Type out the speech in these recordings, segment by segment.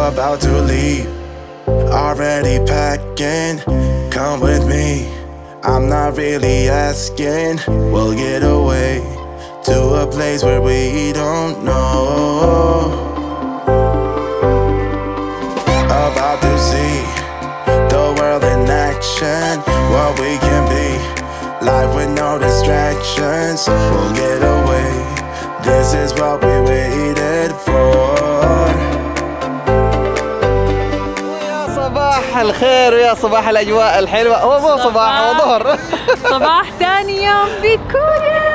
about to leave, already packing. Come with me, I'm not really asking. We'll get away to a place where we don't know. About to see the world in action, what we can be, life with no distractions. We'll get away, this is what we waited for. صباح الخير ويا صباح الأجواء الحلوة. هو مو صباح، هو ظهر. صباح ثاني يوم في كوريا.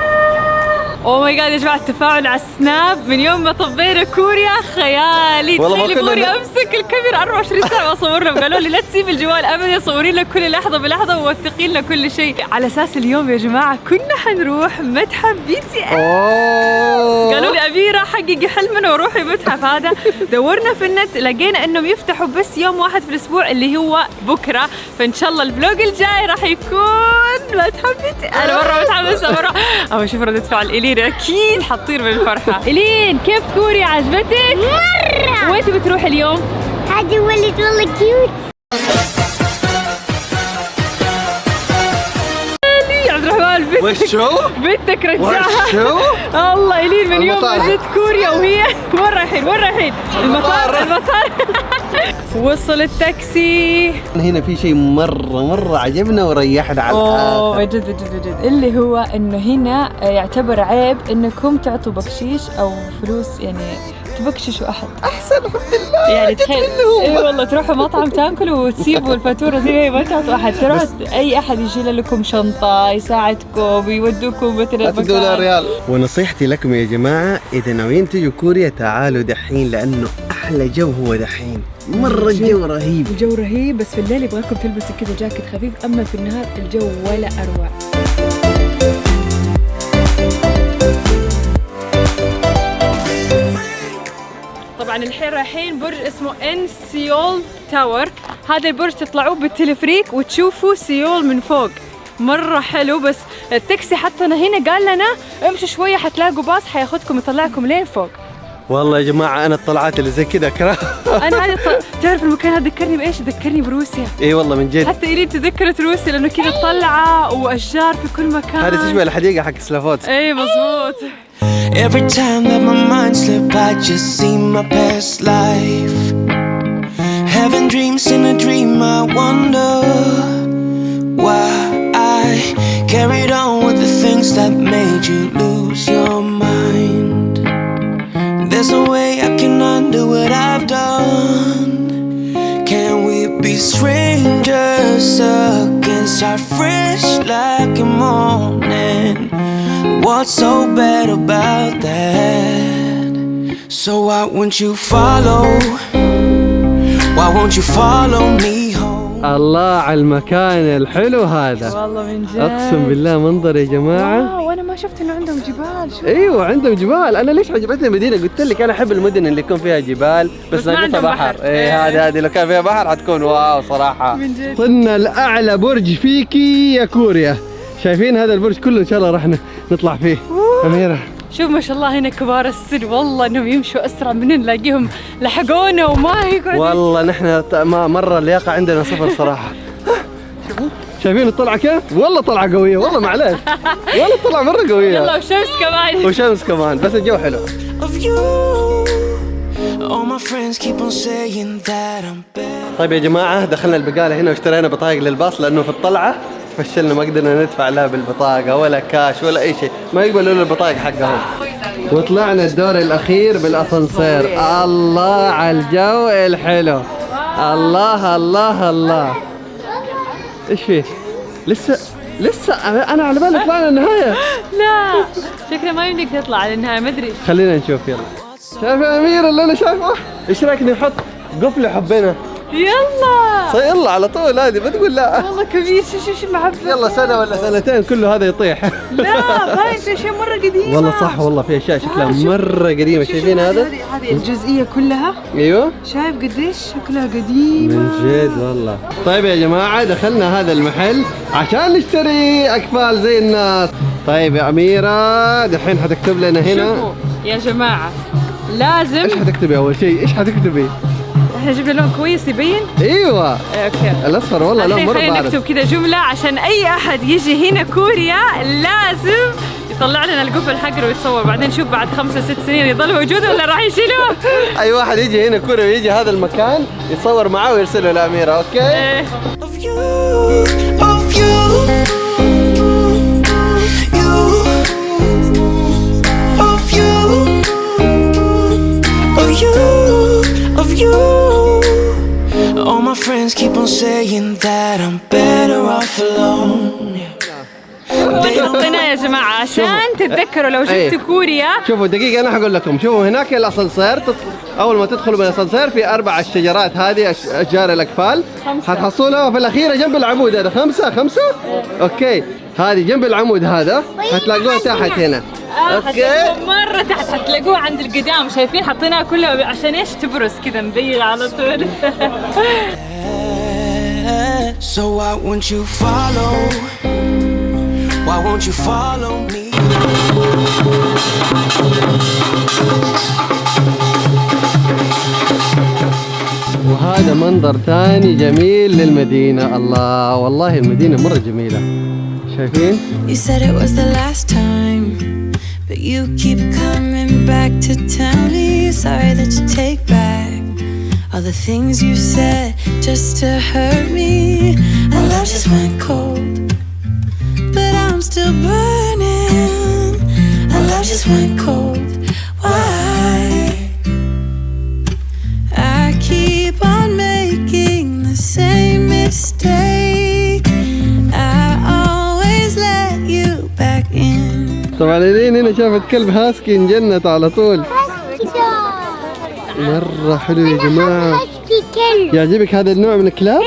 اوه ماي جاد يا جماعه، التفاعل على السناب من يوم ما طبينا كوريا خيالي. تخيلي بغوري امسك الكاميرا 24 ساعه واصور لهم، قالوا لي لا تسيب الجوال ابدا، صوري لنا كل لحظه بلحظه ووثقي لنا كل شيء، على اساس اليوم يا جماعه كنا حنروح متحف BTS. قالوا لي أميرة حققي حلمنا وروحي متحف هذا. دورنا في النت لقينا انهم يفتحوا بس يوم واحد في الاسبوع اللي هو بكره، فان شاء الله الفلوج الجاي راح يكون متحف BTS. انا مره متحمسه مره، اما اشوف ردة فعل إلين اكيد حتطير من الفرحه. إلين كيف كوريا، عجبتك؟ مره. وين تبي تروح اليوم؟ هذا ولد والله كيوت. عبد الرحمن بنتك رجعها. الله إلين من يوم ما جت كوريا وهي وين رايحين؟ وين رايحين؟ المطار. وصل التاكسي. هنا في شيء مرة عجبنا وريحنا على الآخر. جد اللي هو انه هنا يعتبر عيب انكم تعطوا بكشيش او فلوس، يعني تبكششوا احد. احسن الحمد لله. يعني تخيل اي والله تروحوا مطعم تاكلوا وتسيبوا الفاتوره زي ما هي، ما تعطوا احد. تروحوا اي احد يشيل لكم شنطه، يساعدكم، يودوكم مثلا $10 ريال. ونصيحتي لكم يا جماعه، اذا ناويين تجوا كوريا تعالوا دحين، لانه احلى جو هو دحين. مرة الجو رهيب. الجو رهيب، بس في الليل يبغاكم تلبسوا كذا جاكيت خفيف، اما في النهار الجو ولا اروع. طبعا الحين رايحين برج اسمه ان سيول تاور. هذا البرج تطلعوه بالتلفريك وتشوفوا سيول من فوق، مرة حلو. بس التاكسي حطنا هنا قال لنا امشوا شوية حتلاقوا باص حياخدكم يطلعكم لين فوق. والله يا جماعة أنا الطلعات اللي زي كذا أكره. أنا هذه تعرف المكان هذا ذكرني بإيش؟ ذكرني بروسيا. إي والله من جد. حتى إلين تذكرت روسيا لأنه كذا طلعة وأشجار في كل مكان. هذه تشبه الحديقة حق سلافوت. إي مظبوط. Every time that my mind slip, I just see my past life. Having dreams in a dream, I wonder why I carried on with the things that made you lose your mind. There's no way I can undo what I've done. Can we be strangers again, start fresh like a morning? What's so bad about that? So why won't you follow? Why won't you follow me home? الله على المكان الحلو هذا. والله من جد. أقسم بالله منظر يا جماعة. وانا ما شفت انه عندهم جبال. شو ايوه عندهم جبال. انا ليش عجبتني المدينة؟ قلت لك انا احب المدن اللي يكون فيها جبال بس ناقصها بحر. ايه هذه لو كان فيها بحر حتكون واو صراحة. من جد. وصلنا لأعلى برج فيكي يا كوريا. شايفين هذا البرج كله ان شاء الله راح نطلع فيه. أميرة شوف ما شاء الله هنا كبار السن، والله انهم يمشوا اسرع مننا، نلاقيهم لحقونا وما يقعدوا. والله نحن مرة اللياقة عندنا صفر صراحة. شايفين الطلعة كيف؟ والله طلعة قوية، والله معلش. والله الطلعة مرة قوية. يلا وشمس كمان. وشمس كمان، بس الجو حلو. طيب يا جماعة دخلنا البقالة هنا واشترينا بطايق للباص، لأنه في الطلعة فشلنا ما قدرنا ندفع لها بالبطاقة ولا كاش ولا أي شيء، ما يقبلوا لنا البطايق حقهم. وطلعنا الدور الأخير بالأسانسير. الله على الجو الحلو. الله الله الله. إيش فيه؟ لسه أنا على بالي طلعنا النهاية. لا شكله ما يمديك تطلع على النهاية، ما أدري. خلينا نشوف يلا. شايف يا أمير اللي أنا شايفه؟ إيش رأيك نحط قفل حبينا؟ يلا يلا على طول، هذه ما تقول لا. والله كبير. شو معبى. يلا سنة ولا سنتين كله هذا يطيح. لا باين في شيء مرة قديمة. والله صح، والله في اشياء شكلها مرة قديمة. شايفين هذا؟ هذه الجزئية كلها. ايوه شايف قديش شكلها قديمة من جد والله. طيب يا جماعة دخلنا هذا المحل عشان نشتري اكفال زي الناس. طيب يا أميرة دحين حتكتب لنا هنا. شوفوا يا جماعة لازم. ايش حتكتبي اول شيء؟ ايش حتكتبي؟ احنا جبنا لون كويس يبين. ايوه اوكي الاصفر والله لون مره خلينا بارد. نكتب كذا جملة عشان اي احد يجي هنا كوريا لازم يطلع لنا القفل حقه ويتصور، بعدين نشوف بعد 5-6 سنين يضل موجود ولا راح يشيلوه. اي واحد يجي هنا كوريا ويجي هذا المكان يتصور معاه ويرسله لأميرة. اوكي إيه. Of you, of you, you, of you, of you, of you. All my friends keep on saying that I'm better off alone. حطيناه يا جماعة عشان تتذكروا لو جبتوا كوريا. شوفوا دقيقة أنا حقول لكم. شوفوا هناك الأسانسير، أول ما تدخلوا من الأسانسير في 4 الشجرات هذه أشجار الأقفال، حتحصلوها في الأخيرة جنب العمود هذا. 5 أوكي، هذه جنب العمود هذا هتلاقوها تحت هنا. اوكي مرة تحت حتلاقوه عند القدام، شايفين حطيناها كلها عشان ايش؟ تبرز كذا مبيض على طول. So why won't you follow? Why won't you follow me? وهذا منظر ثاني جميل للمدينة. الله والله المدينة مرة جميلة، شايفين؟ You said it was the last time, but you keep coming back to tell me sorry that you take back all the things you said just to hurt me. Our love just went cold, but I'm still burning. Our love just went cold. Why? I keep on making the same mistake. I always let you back in. طبعا إلين هنا شافت كلب هاسكي انجنت على طول. مرة حلو يا جماعة. يعجبك هذا النوع من الكلاب؟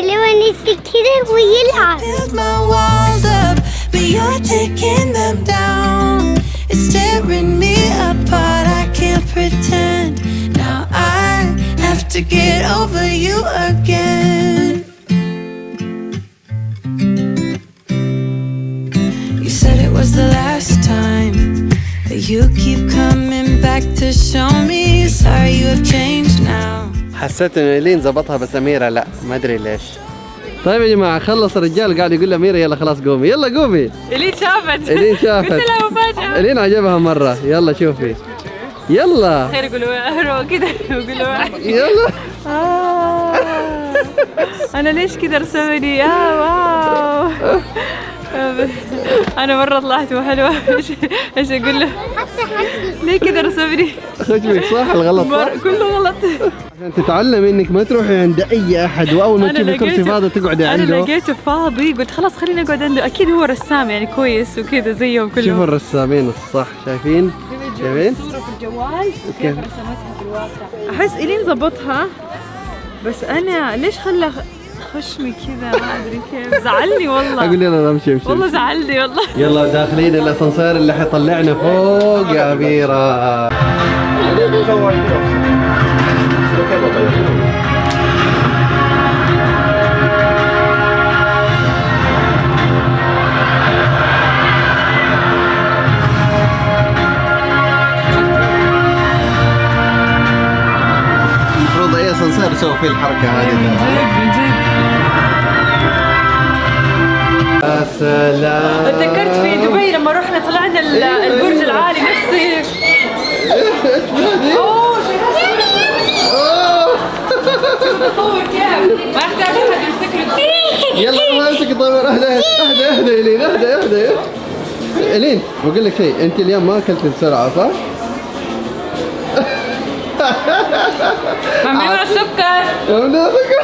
اللي هو نسي كده ويلعب. Build my walls up, but you're taking them down. It's tearing me apart. I can't pretend. Now I have to get over you again. You said it was the last time, but you keep coming back to show me sorry you have changed now. حسيت انه إلين زبطها بس أميرة لا، ما ادري ليش. طيب يا جماعة خلص الرجال قاعد يقول لأميرة يلا خلاص قومي، يلا قومي. إلين شافت. إلين شافت. قلت لها مفاجأة. إلين عجبها مرة، يلا شوفي. يلا. خير يقولوا كذا يقولوا يلا. أنا ليش كذا رسمني؟ واو. أنا مرة طلعت وحلوة. إيش أقول له؟ ليه كذا رسمني؟ خشمك صح الغلط صح؟ كله غلط. عشان تتعلمي انك ما تروحي عند اي احد، واول ما تشوفي كرسي فاضي تقعدي عنده. أنا لقيته فاضي قلت خلاص خليني أقعد عنده، أكيد هو رسام يعني كويس وكذا زيهم كلهم. شوفوا الرسامين الصح، شايفين؟ شايفين؟ صورة في الجوال كيف رسمتها في الواقع. أحس إلين ضبطها، بس أنا ليش خلى خشمي كذا ما أدري كيف، زعلني والله. اقول يلا نمشي والله زعلني والله. يلا داخلين الاسانسير اللي حيطلعنا فوق يا أميرة. المفروض اي اسانسير يسوي فيه الحركة هذه. من جد. يا سلام. تذكرت في دبي لما رحنا طلعنا البرج العالي نفسي. تطور كيف؟ ما يحتاج احد يمسك لي. يلا ما امسك طيب. اهدى إلين، اهدى إلين. بقول لك شيء، انت اليوم ما اكلت بسرعة صح؟ ممنوع السكر. ممنوع سكر.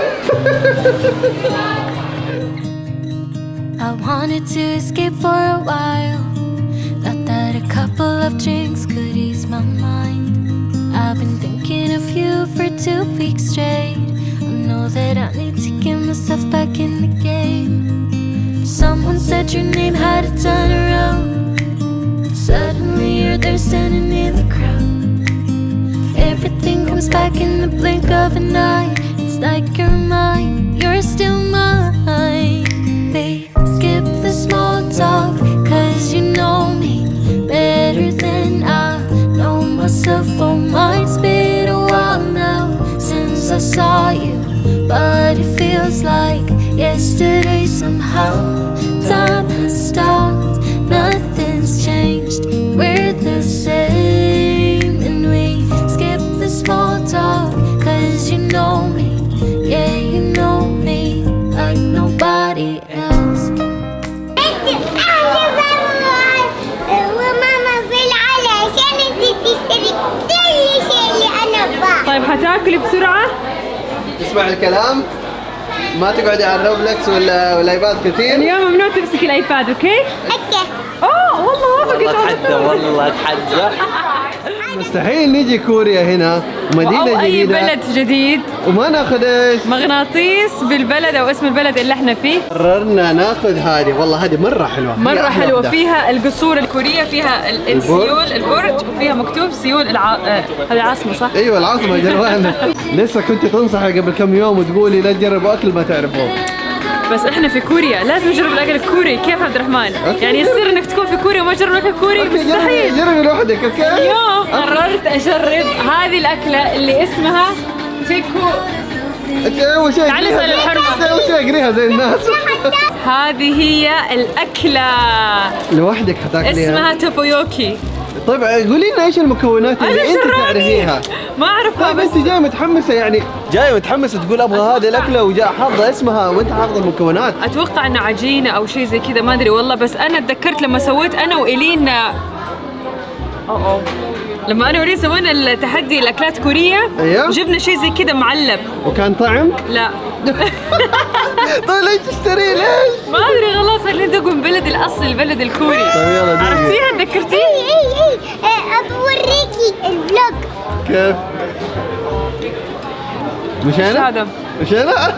I wanted to escape for a while. Thought that a couple of drinks could ease my mind. I've been thinking of you for 2 weeks straight. I know that I need to get myself back in the game. Someone said your name, had to turn around. Suddenly you're there standing in the crowd. Everything comes back in the blink of an eye. It's like you're mine, you're still mine. They skip the small talk, 'cause you know me better than I know myself. Oh, mine's been a while now. somehow. Time has stopped, nothing's changed. We're the same, and we skip the small talk. 'Cause you know me, yeah, you know me like nobody else. وماما في العلا عشان انت تشتري كل شيء اللي انا ابغاه. طيب حتاكلي بسرعة؟ تسمع الكلام؟ ما تقعدي على الروبلكس ولا الايباد كثير؟ اليوم ممنوع تمسك الايباد، اوكي؟ اوكي. اوه والله وافقت. والله اتحدى. مستحيل نيجي كوريا هنا مدينة أو أي جديدة بلد جديد وما ناخذ ايش؟ مغناطيس بالبلد أو اسم البلد اللي احنا فيه. قررنا ناخذ هذه، والله هذه مرة حلوة، مرة هي أحلى حلوة، واحدة. فيها القصور الكورية، فيها السيول البرج، وفيها مكتوب سيول هذه العاصمة صح؟ ايوه العاصمة جلوان. لسه كنت تنصحي قبل كم يوم وتقولي لا تجربوا اكل ما تعرفوه. بس احنا في كوريا لازم نجرب الاكل الكوري. كيف عبد الرحمن؟ يعني يصير انك تكون في كوريا وما تجرب الاكل الكوري؟ مستحيل. جربي لوحدك اوكي؟ اليوم قررت اجرب هذه الاكلة اللي اسمها تيكو. انت اول شيء تعال نسأل الحرمة. اول شيء اقريها زي الناس. هذه هي الأكلة لوحدك حتاكليها؟ اسمها توبويوكي. طيب قولي لنا ايش المكونات اللي انت تعرفيها؟ ما اعرفها طيب بس انت جايه متحمسه، يعني جايه متحمسه تقول ابغى هذه الاكله وجاء حافظه اسمها وانت حافظه المكونات. اتوقع انه عجينة او شيء زي كذا، ما ادري والله. بس انا اتذكرت لما سويت انا وإيلين لما انا وإيلين سوينا التحدي الاكلات كورية، ايوه جبنا شيء زي كذا معلب. وكان طعم؟ لا. طيب ليش تشتريه ليش؟ ما ادري خلاص خلينا ندوق من بلد الاصل، البلد الكوري. طيب يلا دوقي. عرفتيها؟ تذكرتيه؟ ابى اوريكي الفلوج. كيف؟ مشينا؟ هذا مشينا؟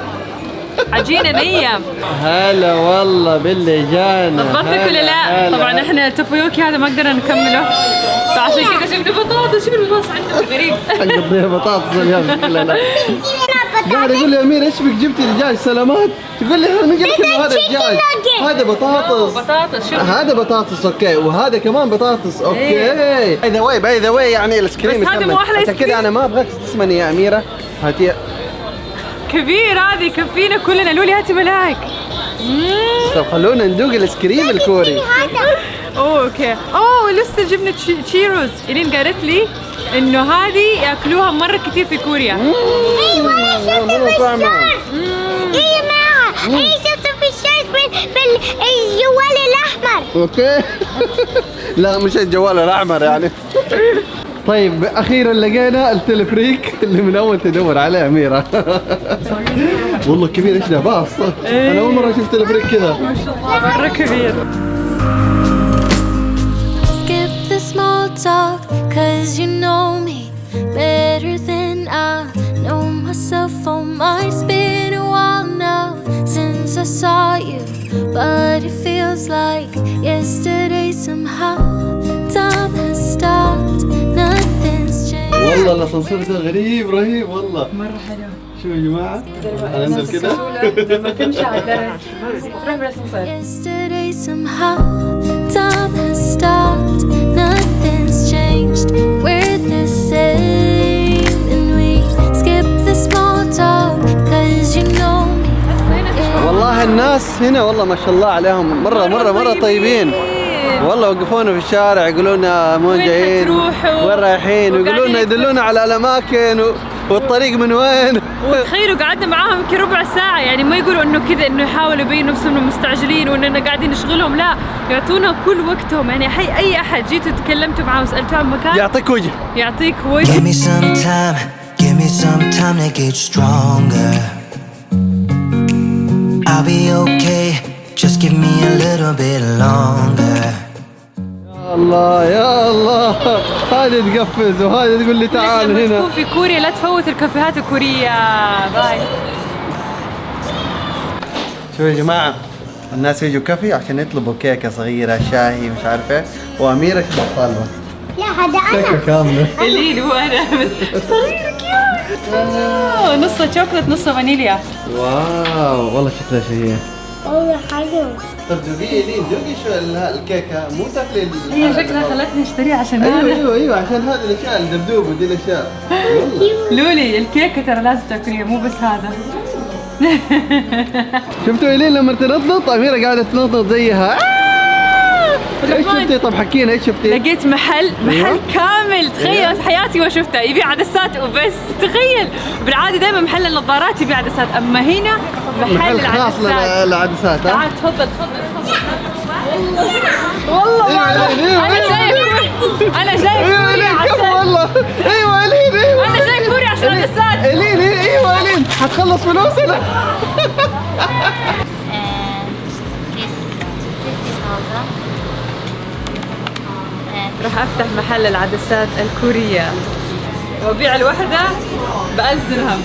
عجينة نية. هلا والله باللي جانا. ضبطتك ولا لا؟ طبعا احنا التوبويوكي هذا ما قدرنا نكمله، فعشان كذا جبنا بطاطس. شوف البطاطس عندنا غريب. حنقضيها بطاطس اليوم. لا قاعد يقول لي امير ايش بك جبتي دجاج سلامات؟ تقول لي انا قلت له هذا دجاج، هذا بطاطس. بطاطس شوف هذا بطاطس اوكي، وهذا كمان بطاطس اوكي. باي ذا واي يعني الايس كريم بس هذا مو أحلى عشان آيس كريم. كذا انا ما ابغاك تسمني يا اميره. هاتي كبير، هذه يكفينا كلنا. لولي هاتي ملاك. طب خلونا ندوق الايس كريم الكوري. اوه اوكي. اوه لسه جبنا تشيروز. إيلين قالت لي انه هذه ياكلوها مره كثير في كوريا. والله طعمه. يا جماعه انا شفت في الشارع بالجوال الاحمر. اوكي. لا مش الجوال الاحمر يعني. طيب اخيرا لقينا التلفريك اللي من اول تدور عليه اميره. والله كبير، ايش ده باص. انا اول مره شفت تلفريك كذا. ما شاء الله مره كبير. Skip the small talk, 'cause you know me better than I know myself. Oh my, it's been a while now since I saw you, but it feels like yesterday somehow. Time has stopped, nothing's changed. والله الاسانسير ده غريب رهيب والله. مره حلو. شو يا جماعه؟ هننزل كده. لما تمشي على الدرج تروح بالاسانسير. Yesterday somehow. Time has stopped, nothing's changed. We're the same, and we skip the small talk, 'cause you know me. والله الناس هنا والله ما شاء الله عليهم مرة طيبين. والله وقفونا في الشارع يقولوا لنا مو جايين حتروحوا؟ وين رايحين، ويقولوا لنا يدلونا على الاماكن والطريق من وين. وتخيلوا قعدنا معاهم يمكن ربع ساعة، يعني ما يقولوا انه كذا انه يحاولوا يبينوا نفسهم انهم مستعجلين واننا قاعدين نشغلهم، لا يعطونا كل وقتهم. يعني اي احد جيتوا تكلمتوا معاه وسالتوه عن مكان يعطيك وجه. يعطيك وجه. Give me some time to get stronger. I'll be okay, just give me a little bit longer. يا الله يا الله، هذه تقفز وهذه تقول لي تعال لما هنا. تكون في كوريا لا تفوت الكافيهات الكورية. باي. شوفوا يا جماعة، الناس يجوا كافي عشان يطلبوا كيكة صغيرة، شاهي مش عارف ايه، وأميرة كده طالبة لا هذا انا. كيكة كاملة. الليل وانا بس صغير كيوت. نصها شوكولات نصها فانيليا. واو والله شكلها شهية. والله حلو. طب دوقي لين دوقي شو الكيكة، مو تاكلي هي شكلها خلتني اشتريها عشان ايوه عشان هذه الاشياء الدبدوب ودي الاشياء. والله لولي الكيكة ترى لازم تاكليها مو بس هذا. شفتوا إلين لما تنطط أميرة قاعدة تنطط زيها. ايش شفتي؟ طب حكينا ايش شفتي؟ لقيت محل كامل، تخيل حياتي ما شفتها، يبيع عدسات وبس. تخيل بالعاده دائما محل النظارات يبيع عدسات، اما هنا محل خاص للعدسات. تعال تفضل. والله انا جاي كوريا عشان والله. ايوه إلين، ايوه انا جاي كوريا عشان عدسات. إلين، ايوه إلين حتخلص فلوسنا. راح افتح محل العدسات الكورية وابيع الوحدة ب1000 درهم.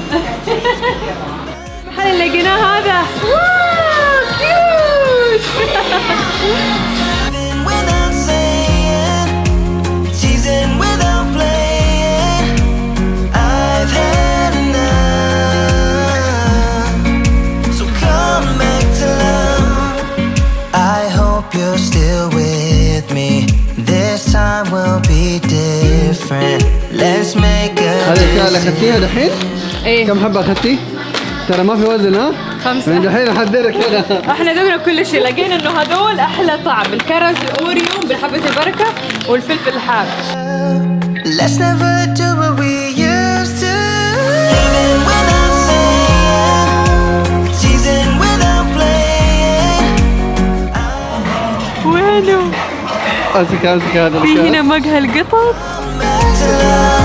المحل اللي لقيناه هذا واو كيوت. Without saying, teasing without playing, I've had enough. So come back to love. I hope you're still with me. This time will be different. Let's make a هذه الأشياء اللي أخذتيها دحين؟ ايه كم حبة أخذتي؟ ترى ما في وزن ها؟ 5. من دحين أحذرك أنا. احنا دقنا كل شيء، لقينا انه هذول احلى طعم، الكرز، الاوريو بالحبة البركة والفلفل الحار. Let's never do what we used to. Even without saying, teasing without playing. وينه؟ أمسك هذا في هنا مقهى القطط. Back to love.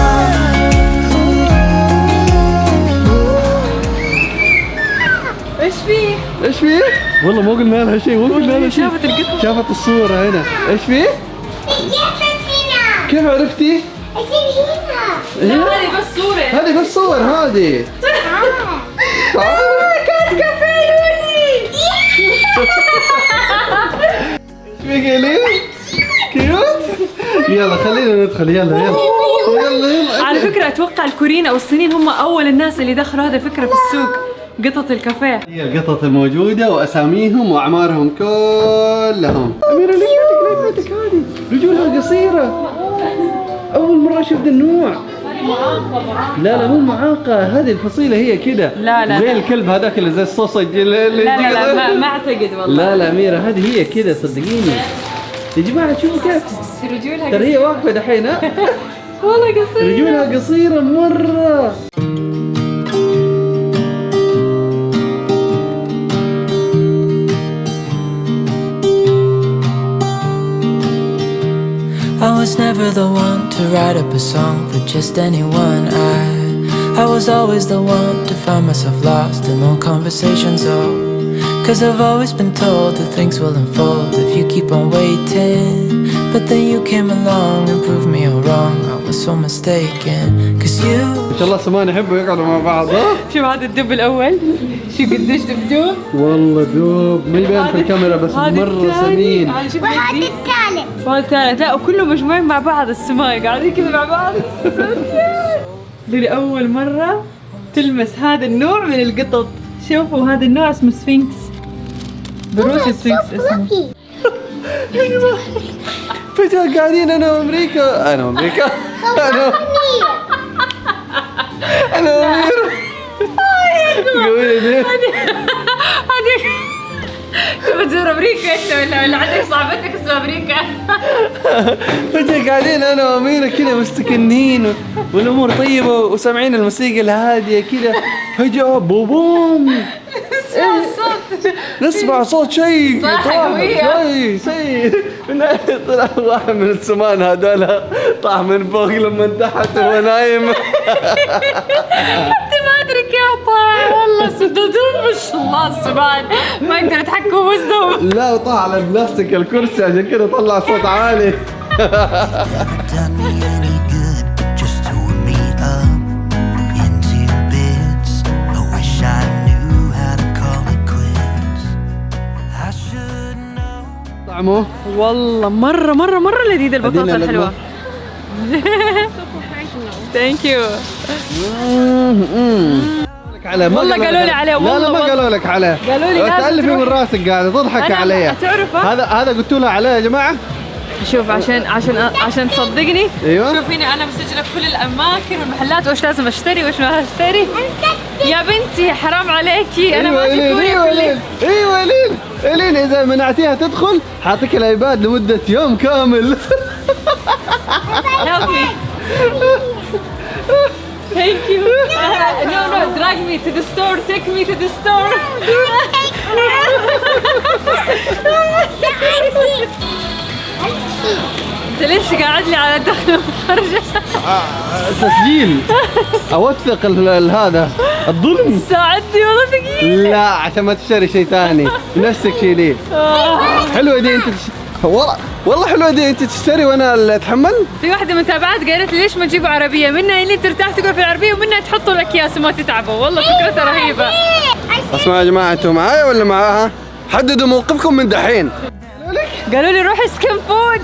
ايش فيه؟ ايش فيه؟ والله ما قلنا لها شيء، مو قلنا لها شيء. شافت القطط. شافت الصورة هنا، ايش فيه؟ كيف عرفتي؟ لا هذه بس صورة. هذه بس صور هذه. كانت كافيه لولي. ايش فيك يا إلين؟ كيوت؟ يلا خلينا ندخل، يلا. على فكرة اتوقع الكوريين او الصينيين هم اول الناس اللي دخلوا هذه الفكرة في السوق، قطط الكافيه. هي القطط الموجودة وأساميهم وأعمارهم كلهم. أميرة ليش فاتك هذه؟ رجولها قصيرة. أول مرة أشوف ذا النوع. لا مو معاقة، هذه الفصيلة هي كده. لا زي الكلب هذاك اللي زي الصوصج. لا ما اعتقد والله. لا أميرة هذه هي كده صدقيني. يا جماعة شوفوا كيف. رجولها ترى هي واقفة دحين ها. والله قصيرة. رجولها قصيرة مرة. I was never the one to write up a song for just anyone. I was always the one to find myself lost in long conversations. Oh, 'cause I've always been told that things will unfold if you keep on waiting. But then you came along and proved me all wrong. I was so mistaken. 'Cause you ما شاء الله سمان يحبوا يقعدوا مع بعض. شوف هذا الدب الاول، شو قديش دبدوب. والله دوب ما يبان في الكاميرا بس مرة سمين. شوف وهذا هذه الثالث. وهذا الثالث. لا وكلهم مجموعين مع بعض، السماء قاعدين كذا مع بعض. لأول مرة تلمس هذا النوع من القطط. شوفوا هذا النوع اسمه سفينكس، بروسي سفينكس اسمه. فجأة قاعدين أنا وأمريكا. أنا وأمير قولي ليه؟ هذيك تبغى تزور امريكا انت ولا عندك صاحبتك اسمها امريكا؟ فجأة قاعدين أنا وأميرة كذا مستكنين والأمور طيبة وسامعين الموسيقى الهادية كذا، فجأة بوم نسمع صوت شيء شيء طلع واحد من السمان هذول طاح من فوق لما تحت وهو نايم. انت ما ادري كيف طاح والله، سددوه ما شاء الله السمان ما يقدر يتحكم وزنهم. لا وطاح على البلاستيك الكرسي عشان كذا طلع صوت عالي. Done me any good, just tore me up into bits. I wish I knew how to call it quits. I should know. طعمه والله مرة لذيذة البطاطا أدينا الحلوة. ثانك يو. والله قالوا لي عليه. لا ما قالوا لك عليه، قالوا لي لازم تألفي تروح. من راسك قاعدة تضحك عليا. تعرفه هذا قلت لها عليه يا جماعة. شوف عشان تصدقني. ايوه شوف هنا انا مسجله كل الاماكن والمحلات وايش لازم اشتري وايش ما اشتري. يا بنتي حرام عليكي، انا ما ايوه اجي كوريا ايوه كل ايوه الين الين اذا منعتيها تدخل حاعطيك الايباد لمده يوم كامل. Help me. Thank you. No, drag me to the store. Take me to the store. انت ليش قاعد لي على دخل وخرجة؟ تسجيل اوثق هذا الظلم. ساعدني والله دقيقة. لا عشان ما تشتري شيء ثاني نفسك شيليه. حلوه دي انت والله حلوه دي انت تشتري وانا اللي اتحمل. في واحدة متابعات قالت لي ليش ما تجيبوا عربية، منها اللي ترتاح تقعد في العربية ومنها تحطوا الاكياس وما تتعبوا، والله فكرتها رهيبة. اسمعوا يا جماعه، انتم معايا ولا معاها؟ حددوا موقفكم من دحين. قالوا لي روحي سكن فود.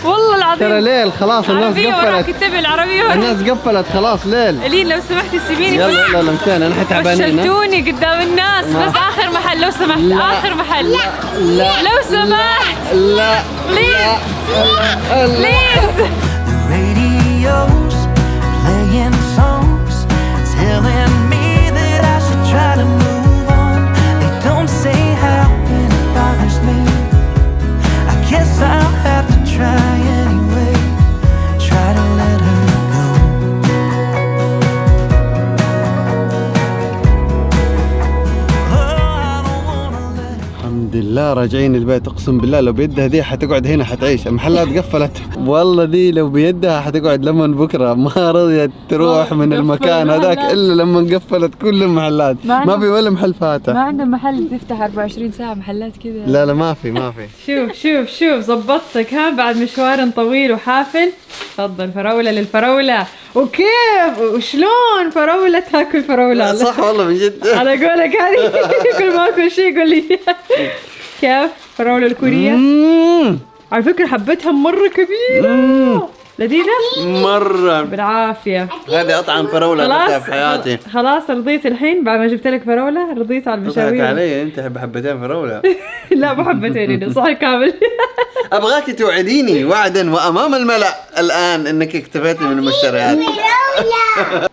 والله العظيم ترى ليل خلاص الناس عربية وراك، قفلت. اتبع العربية وراك. الناس قفلت خلاص ليل. الين لو سمحتي سيبيني. يلا مشان احنا تعبانين. فشلتوني قدام الناس. بس اخر محل لو سمحت. لا. اخر محل. لا لو سمحت. لا بليز بليز. Radio's playing songs, telling me that I should try to move on. They don't say how, and it bothers me. I guess I'll have to try anyway. Try to let her go. Oh, I don't wanna let her. الحمد لله راجعين البيت. اقسم بالله لو بيدها دي حتقعد هنا حتعيش. المحلات قفلت. والله دي لو بيدها حتقعد لما بكره ما رضيت تروح من المكان هذاك الا لما قفلت كل المحلات. ما في ولا محل فاتح. ما عندهم محل تفتح 24 ساعة محلات كذا. لا ما في. شوف زبطتك ها بعد مشوار طويل وحافل. تفضل فراولة للفراولة. وكيف وشلون فراولة تاكل فراولة؟ صح والله من جد. على قولك هذه كل ما اكل شيء قول لي كيف فراولة الكورية؟ على فكرة حبتها مرة كبيرة. لذيذة؟ مرة بالعافية. هذه أطعم فراولة أكلتها في حياتي. خلاص رضيت الحين بعد ما جبت لك فراولة؟ رضيت على تضحك المشاوير؟ علي أنت حبتين فراولة. لا مو حبتين صح كامل. أبغاك توعديني وعدا وأمام الملأ الآن إنك اكتفيتي من المشتريات.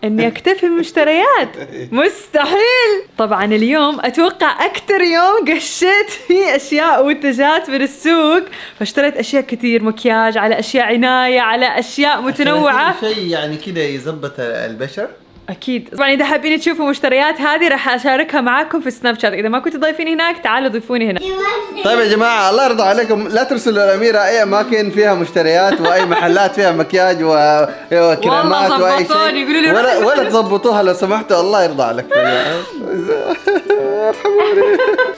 اني اكتفي بالمشتريات مستحيل. طبعا اليوم اتوقع اكثر يوم قشيت فيه اشياء ومنتجات من السوق، فاشتريت اشياء كثير، مكياج على اشياء عناية على اشياء متنوعة. شيء يعني كذا يزبط البشر. اكيد طبعا اذا حابين تشوفوا مشتريات هذه راح اشاركها معاكم في سناب شات. اذا ما كنتوا ضايفين هناك تعالوا ضيفوني هنا. طيب يا جماعة الله يرضى عليكم لا ترسلوا الأميرة أي أماكن فيها مشتريات وأي محلات فيها مكياج وكريمات وأي شيء ولا تضبطوها لو سمحتوا. الله يرضى عليكم.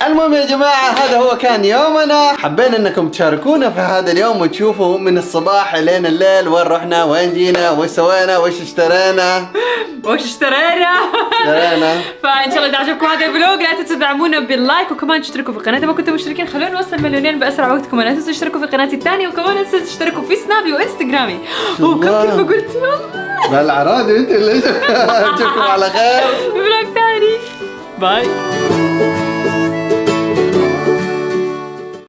المهم يا جماعة هذا هو كان يومنا. حبينا انكم تشاركونا في هذا اليوم وتشوفوا من الصباح لين الليل وين رحنا وين جينا وش سوينا وش اشترينا. فان شاء الله اذا عجبكم هذا الفلوج لا تنسوا تدعمونا باللايك وكمان تشتركوا في قناتي. ما كنتم مشتركين خلونا نوصل مليونين باسرع وقت. كمان لا تنسوا تشتركوا في قناتي الثانيه وكمان لا تنسوا تشتركوا في سنابي وانستغرامي. وكم كلمه قلت بالعراضي انت اللي نشوفكم على خير في فلوج ثاني. باي.